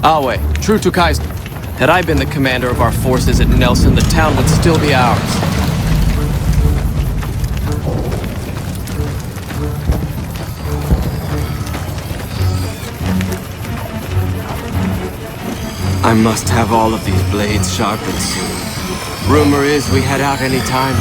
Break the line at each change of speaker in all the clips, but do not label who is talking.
Awe, true to Kaiser. Had I been the commander of our forces at Nelson, the town would still be ours. I must have all of these blades sharpened soon. Rumor is we head out any time.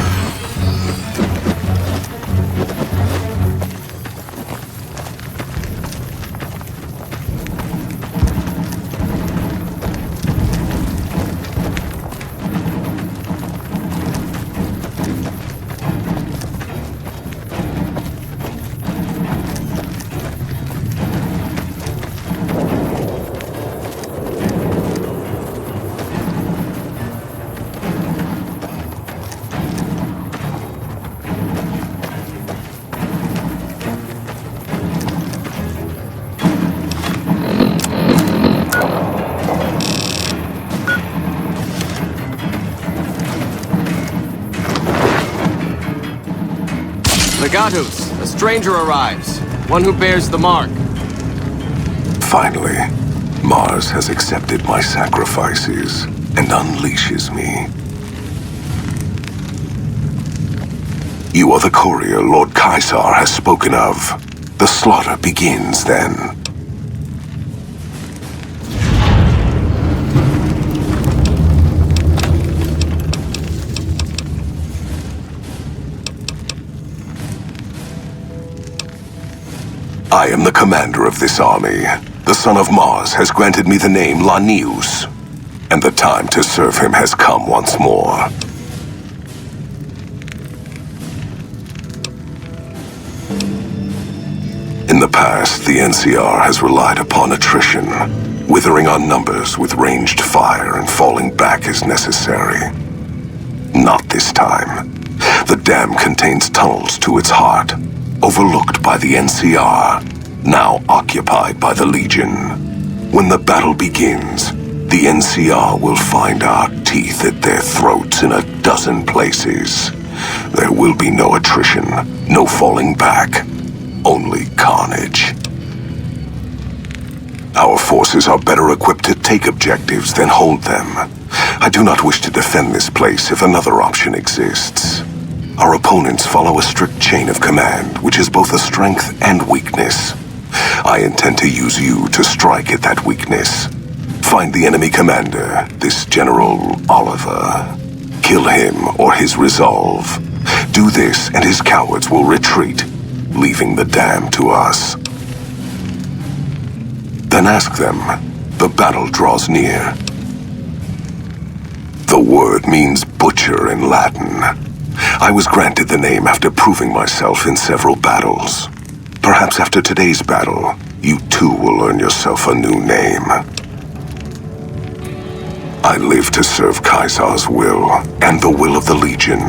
Legatus, a stranger arrives. One who bears the mark.
Finally, Mars has accepted my sacrifices and unleashes me. You are the courier Lord Kaiser has spoken of. The slaughter begins then. I am the commander of this army. The son of Mars has granted me the name Lanius, and the time to serve him has come once more. In the past, the NCR has relied upon attrition, withering our numbers with ranged fire and falling back as necessary. Not this time. The dam contains tunnels to its heart, overlooked by the NCR, now occupied by the Legion. When the battle begins, the NCR will find our teeth at their throats in a dozen places. There will be no attrition, no falling back, only carnage. Our forces are better equipped to take objectives than hold them. I do not wish to defend this place if another option exists. Our opponents follow a strict chain of command, which is both a strength and weakness. I intend to use you to strike at that weakness. Find the enemy commander, this General Oliver. Kill him or his resolve. Do this and his cowards will retreat, leaving the dam to us. Then ask them. The battle draws near. The word means butcher in Latin. I was granted the name after proving myself in several battles. Perhaps after today's battle, you too will earn yourself a new name. I live to serve Kaiser's will and the will of the Legion.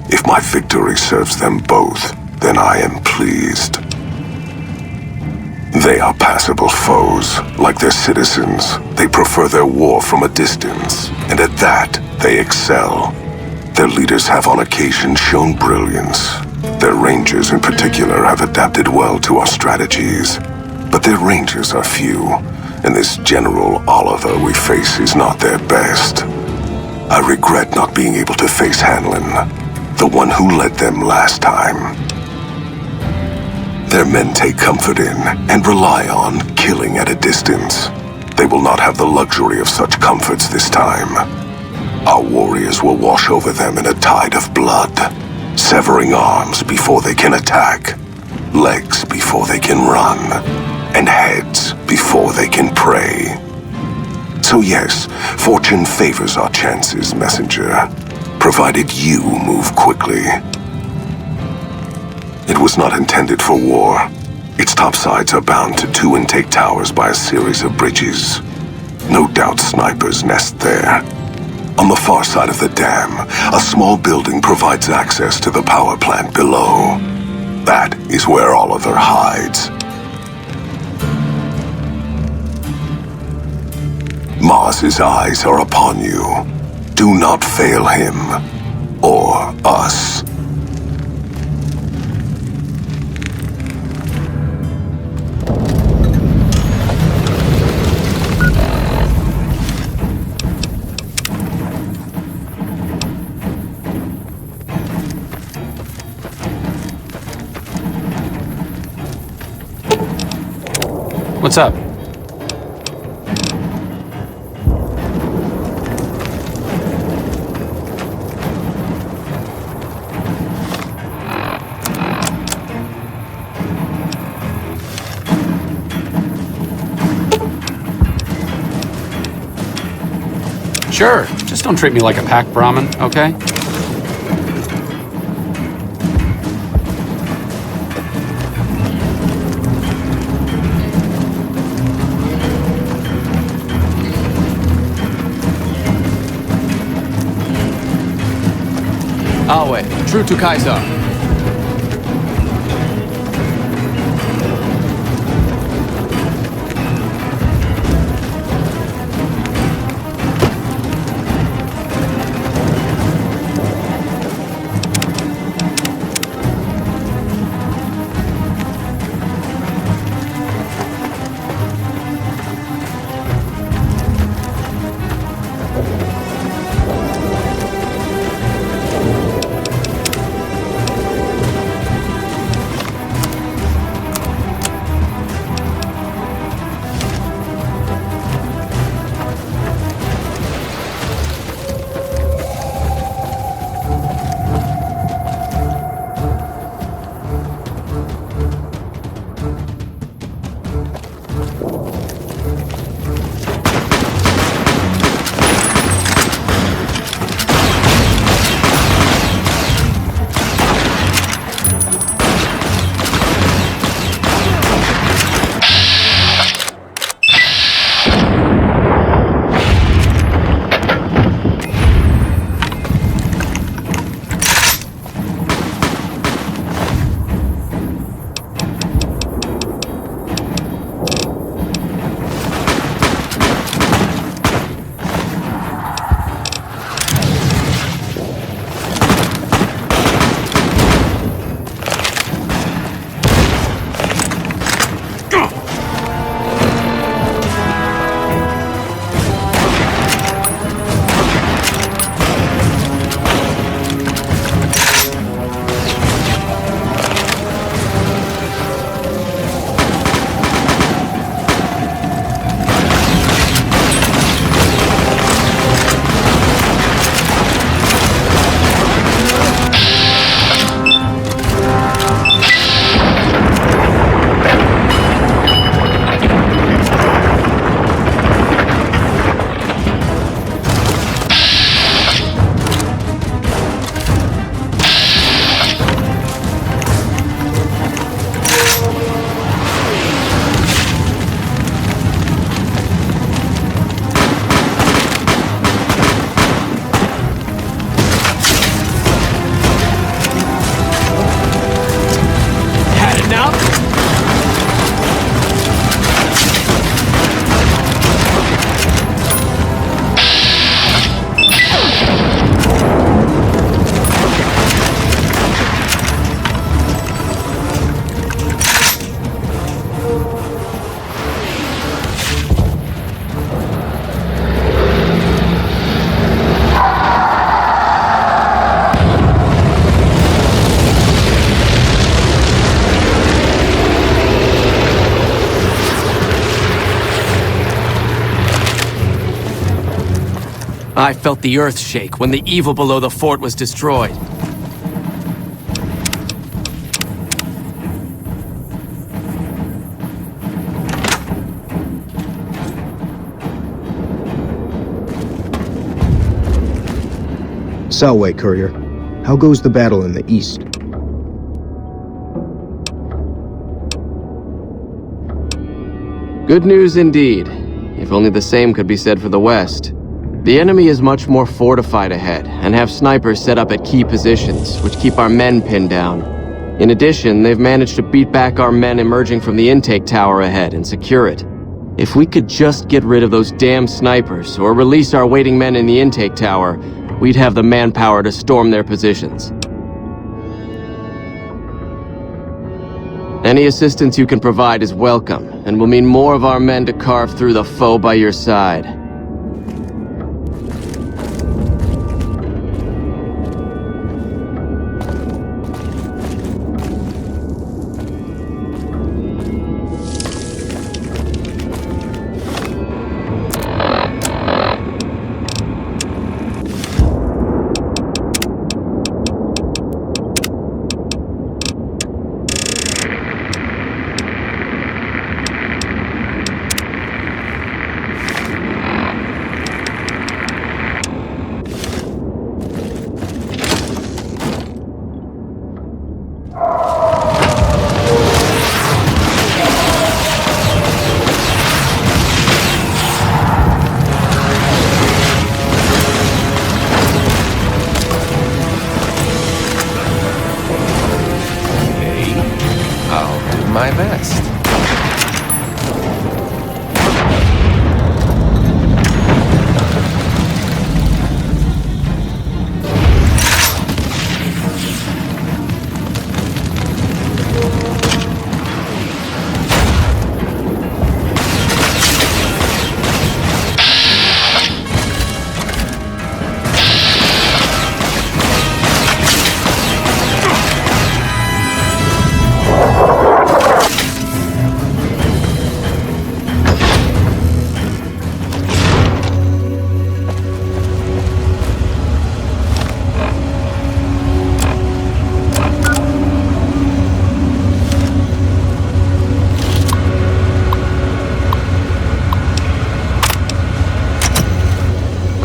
If my victory serves them both, then I am pleased. They are passable foes. Like their citizens, they prefer their war from a distance, and at that, they excel. Their leaders have on occasion shown brilliance. Their rangers in particular have adapted well to our strategies. But their rangers are few, and this General Oliver we face is not their best. I regret not being able to face Hanlon, the one who led them last time. Their men take comfort in and rely on killing at a distance. They will not have the luxury of such comforts this time. Our warriors will wash over them in a tide of blood, severing arms before they can attack, legs before they can run, and heads before they can pray. So yes, fortune favors our chances, messenger, provided you move quickly. It was not intended for war. Its topsides are bound to two intake towers by a series of bridges. No doubt snipers nest there. On the far side of the dam, a small building provides access to the power plant below. That is where Oliver hides. Mars's eyes are upon you. Do not fail him, or us.
What's up? Sure, just don't treat me like a pack Brahmin, okay?
Alway, true to Kaiser. I felt the earth shake when the evil below the fort was destroyed.
Salway, courier. How goes the battle in the east?
Good news indeed. If only the same could be said for the west. The enemy is much more fortified ahead, and have snipers set up at key positions, which keep our men pinned down. In addition, they've managed to beat back our men emerging from the intake tower ahead and secure it. If we could just get rid of those damn snipers, or release our waiting men in the intake tower, we'd have the manpower to storm their positions. Any assistance you can provide is welcome, and will mean more of our men to carve through the foe by your side.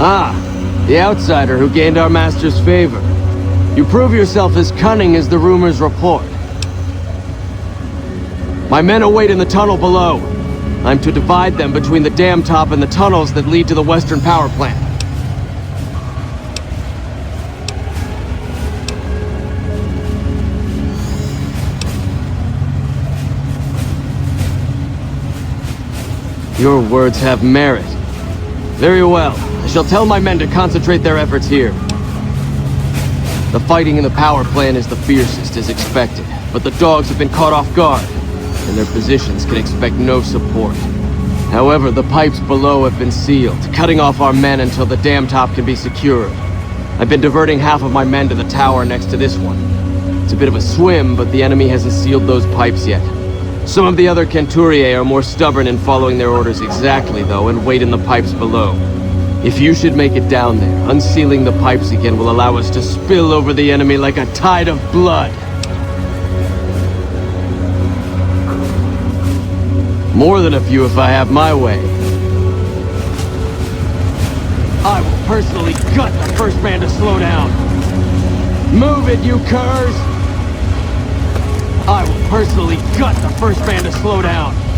Ah, the outsider who gained our master's favor. You prove yourself as cunning as the rumors report. My men await in the tunnel below. I'm to divide them between the dam top and the tunnels that lead to the western power plant. Your words have merit. Very well. I shall tell my men to concentrate their efforts here. The fighting in the power plant is the fiercest, as expected, but the dogs have been caught off guard, and their positions can expect no support. However, the pipes below have been sealed, cutting off our men until the dam top can be secured. I've been diverting half of my men to the tower next to this one. It's a bit of a swim, but the enemy hasn't sealed those pipes yet. Some of the other Centuriae are more stubborn in following their orders exactly, though, and wait in the pipes below. If you should make it down there, unsealing the pipes again will allow us to spill over the enemy like a tide of blood. More than a few if I have my way. I will personally gut the first man to slow down. Move it, you curs! I will personally gut the first man to slow down.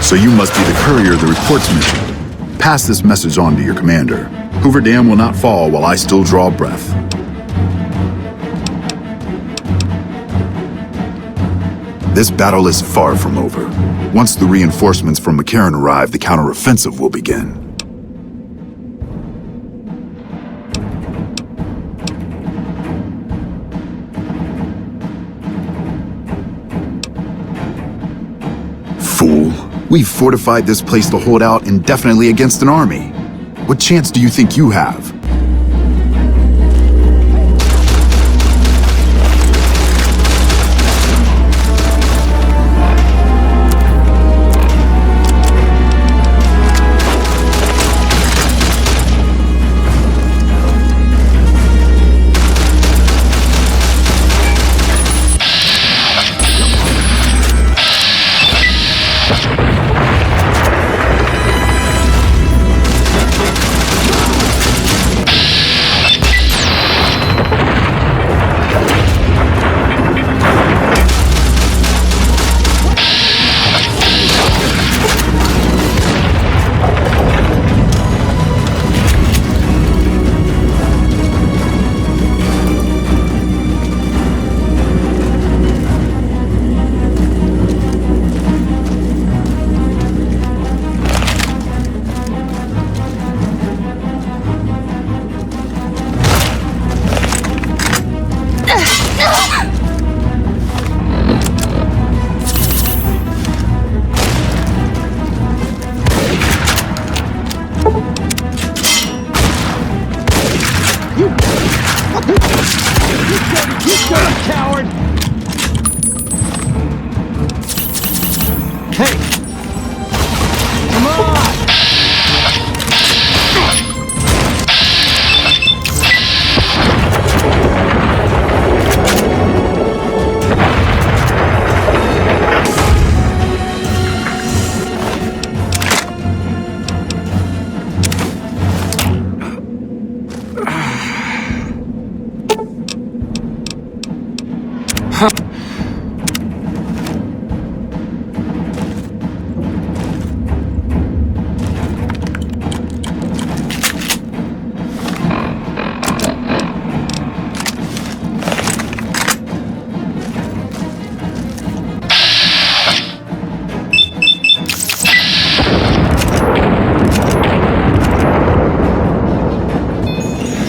So you must be the courier the reports mentioned. Pass this message on to your commander. Hoover Dam will not fall while I still draw breath. This battle is far from over. Once the reinforcements from McCarran arrive, the counteroffensive will begin. Fool. We've fortified this place to hold out indefinitely against an army. What chance do you think you have?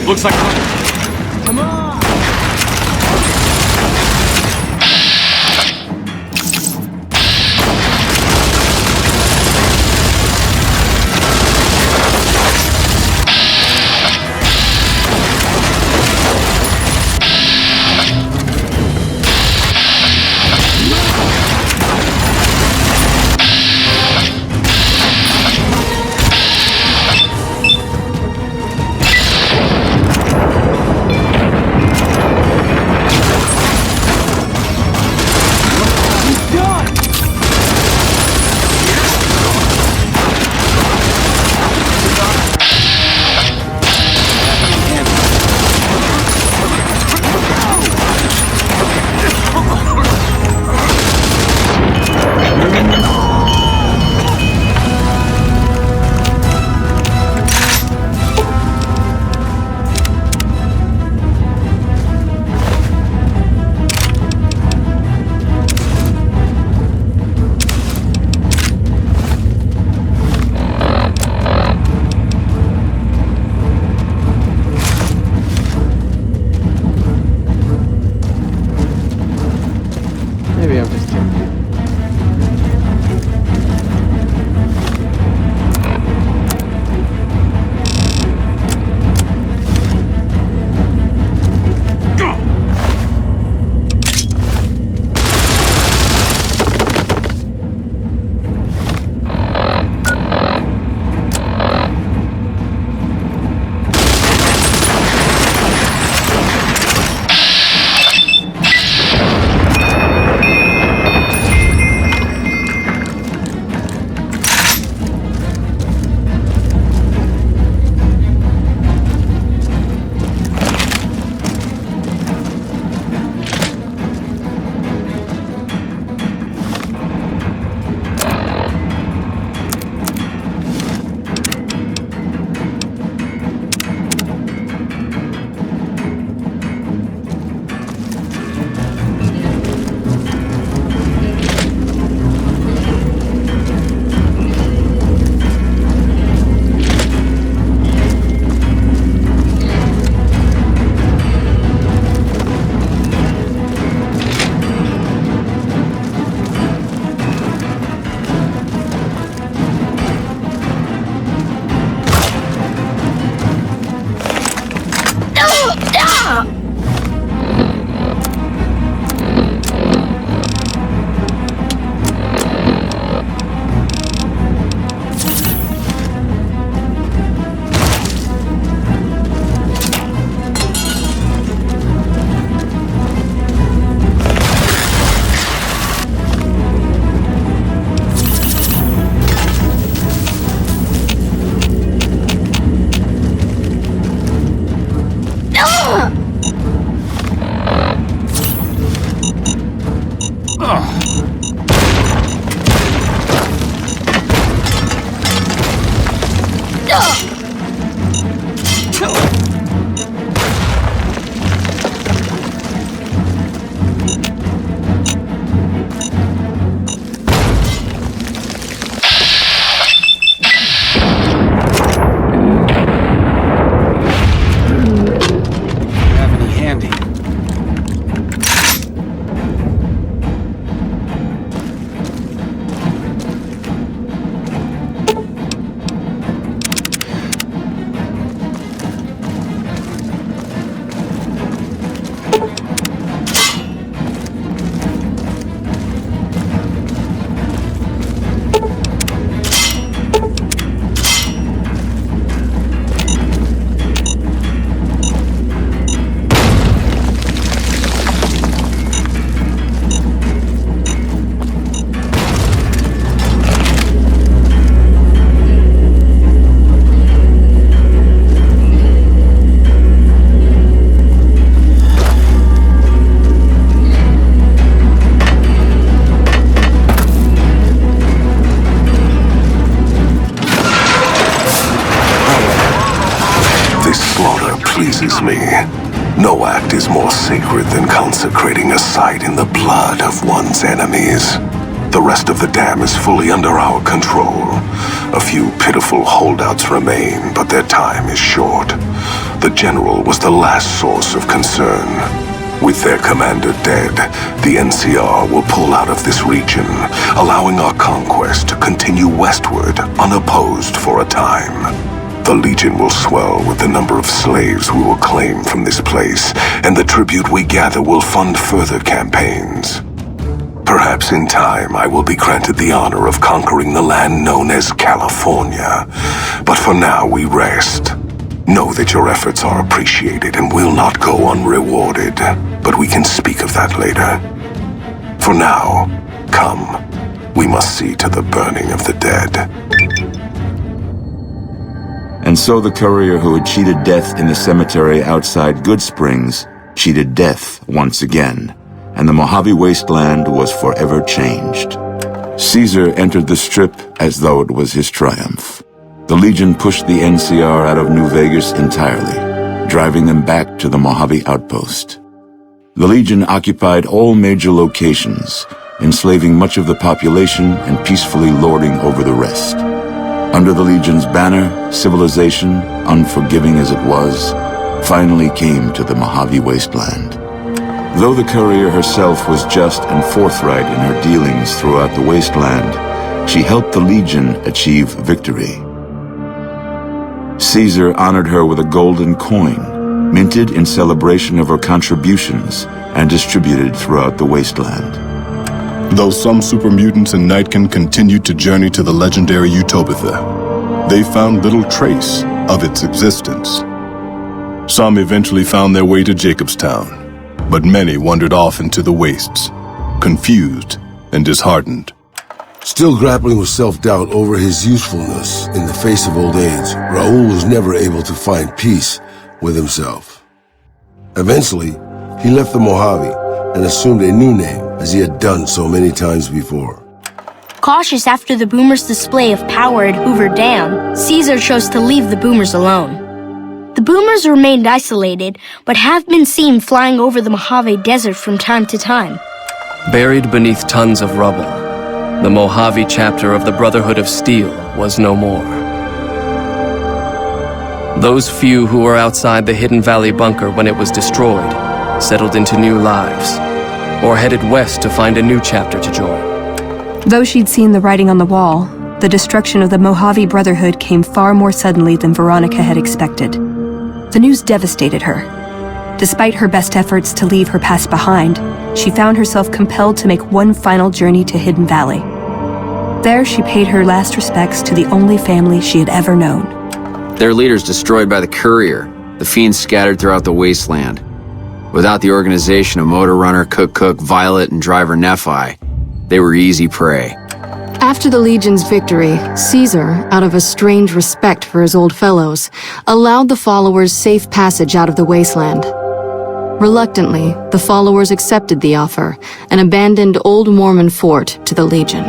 Looks like...
Come on!
pleases me. No act is more sacred than consecrating a site in the blood of one's enemies. The rest of the dam is fully under our control. A few pitiful holdouts remain, but their time is short. The general was the last source of concern. With their commander dead, the NCR will pull out of this region, allowing our conquest to continue westward unopposed for a time. The Legion will swell with the number of slaves we will claim from this place, and the tribute we gather will fund further campaigns. Perhaps in time I will be granted the honor of conquering the land known as California. But for now we rest. Know that your efforts are appreciated and will not go unrewarded, but we can speak of that later. For now, come. We must see to the burning of the dead.
And so the courier who had cheated death in the cemetery outside Good Springs cheated death once again, and the Mojave Wasteland was forever changed. Caesar entered the Strip as though it was his triumph. The Legion pushed the NCR out of New Vegas entirely, driving them back to the Mojave outpost. The Legion occupied all major locations, enslaving much of the population and peacefully lording over the rest. Under the Legion's banner, civilization, unforgiving as it was, finally came to the Mojave Wasteland. Though the courier herself was just and forthright in her dealings throughout the wasteland, she helped the Legion achieve victory. Caesar honored her with a golden coin, minted in celebration of her contributions and distributed throughout the wasteland.
Though some super mutants in Nightkin continued to journey to the legendary Utopia, they found little trace of its existence. Some eventually found their way to Jacobstown, but many wandered off into the wastes, confused and disheartened.
Still grappling with self-doubt over his usefulness in the face of old age, Raoul was never able to find peace with himself. Eventually, he left the Mojave and assumed a new name, as he had done so many times before.
Cautious after the Boomers' display of power at Hoover Dam, Caesar chose to leave the Boomers alone. The Boomers remained isolated, but have been seen flying over the Mojave Desert from time to time.
Buried beneath tons of rubble, the Mojave chapter of the Brotherhood of Steel was no more. Those few who were outside the Hidden Valley bunker when it was destroyed settled into new lives, or headed west to find a new chapter to join.
Though she'd seen the writing on the wall, the destruction of the Mojave Brotherhood came far more suddenly than Veronica had expected. The news devastated her. Despite her best efforts to leave her past behind, she found herself compelled to make one final journey to Hidden Valley. There, she paid her last respects to the only family she had ever known.
Their leaders destroyed by the courier, the fiends scattered throughout the wasteland. Without the organization of Motor Runner, Cook, Violet, and Driver Nephi, they were easy prey.
After the Legion's victory, Caesar, out of a strange respect for his old fellows, allowed the followers safe passage out of the wasteland. Reluctantly, the followers accepted the offer and abandoned Old Mormon Fort to the Legion.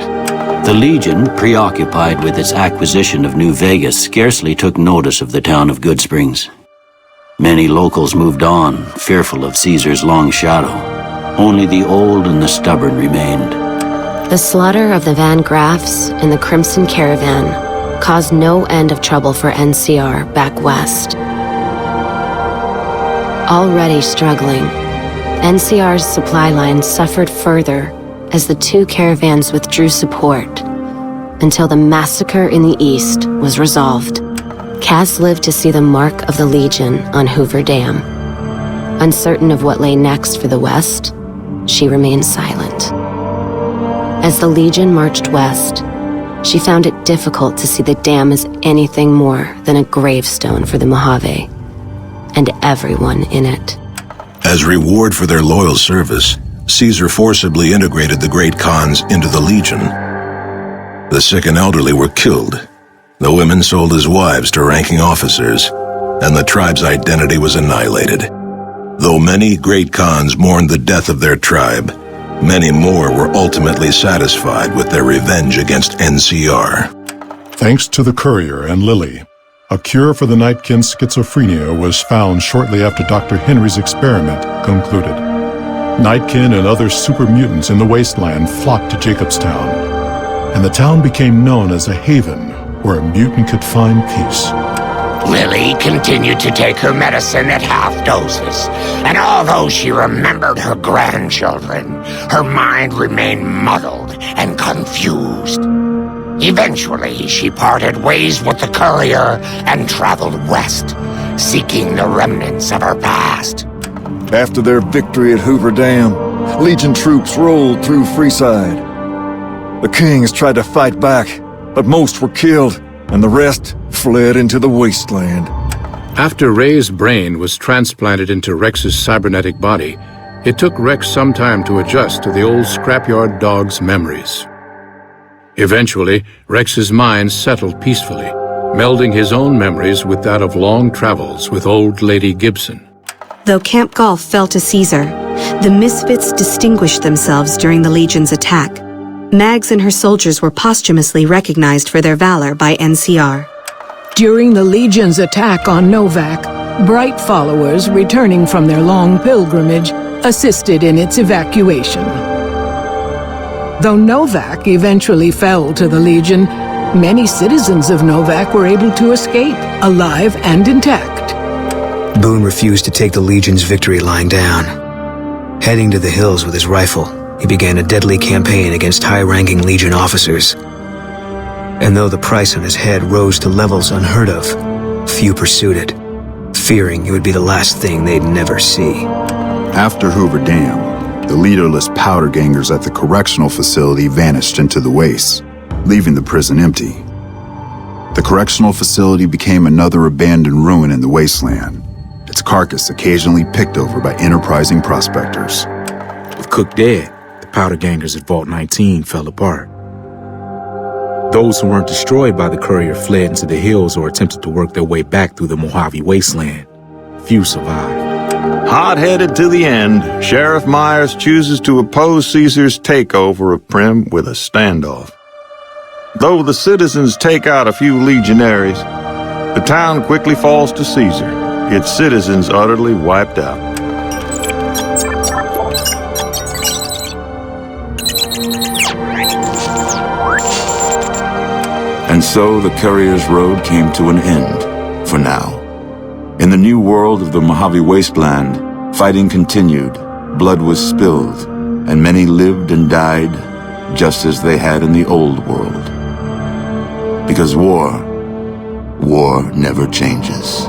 The Legion, preoccupied with its acquisition of New Vegas, scarcely took notice of the town of Good Springs. Many locals moved on, fearful of Caesar's long shadow. Only the old and the stubborn remained.
The slaughter of the Van Graffs and the Crimson Caravan caused no end of trouble for NCR back west. Already struggling, NCR's supply lines suffered further as the two caravans withdrew support until the massacre in the east was resolved. Cass lived to see the mark of the Legion on Hoover Dam. Uncertain of what lay next for the West, she remained silent. As the Legion marched west, she found it difficult to see the dam as anything more than a gravestone for the Mojave and everyone in it.
As reward for their loyal service, Caesar forcibly integrated the Great Khans into the Legion. The sick and elderly were killed. The women sold as wives to ranking officers, and the tribe's identity was annihilated. Though many Great Khans mourned the death of their tribe, many more were ultimately satisfied with their revenge against NCR.
Thanks to the courier and Lily, A cure for the Nightkin's schizophrenia was found shortly after Dr. Henry's experiment concluded. Nightkin and other super mutants in the wasteland flocked to Jacobstown, and the town became known as a haven where a mutant could find peace.
Lily continued to take her medicine at half doses, and although she remembered her grandchildren, her mind remained muddled and confused. Eventually, she parted ways with the courier and traveled west, seeking the remnants of her past.
After their victory at Hoover Dam, Legion troops rolled through Freeside. The Kings tried to fight back, but most were killed, and the rest fled into the wasteland.
After Ray's brain was transplanted into Rex's cybernetic body, it took Rex some time to adjust to the old scrapyard dog's memories. Eventually, Rex's mind settled peacefully, melding his own memories with that of long travels with old Lady Gibson.
Though Camp Golf fell to Caesar, the Misfits distinguished themselves during the Legion's attack. Mags and her soldiers were posthumously recognized for their valor by NCR.
During the Legion's attack on Novak, Bright followers returning from their long pilgrimage assisted in its evacuation. Though Novak eventually fell to the Legion, many citizens of Novak were able to escape, alive and intact.
Boone refused to take the Legion's victory lying down. Heading to the hills with his rifle, he began a deadly campaign against high-ranking Legion officers. And though the price on his head rose to levels unheard of, few pursued it, fearing it would be the last thing they'd never see.
After Hoover Dam, the leaderless powder gangers at the correctional facility vanished into the wastes, leaving the prison empty. The correctional facility became another abandoned ruin in the wasteland, its carcass occasionally picked over by enterprising prospectors.
With Cook dead, the powder gangers at Vault 19 fell apart. Those who weren't destroyed by the courier fled into the hills or attempted to work their way back through the Mojave wasteland. Few survived.
Hot-headed to the end, Sheriff Myers chooses to oppose Caesar's takeover of Primm with a standoff. Though the citizens take out a few legionaries, the town quickly falls to Caesar, its citizens utterly wiped out.
And so the courier's road came to an end, for now. In the new world of the Mojave Wasteland, fighting continued, blood was spilled, and many lived and died just as they had in the old world. Because war never changes.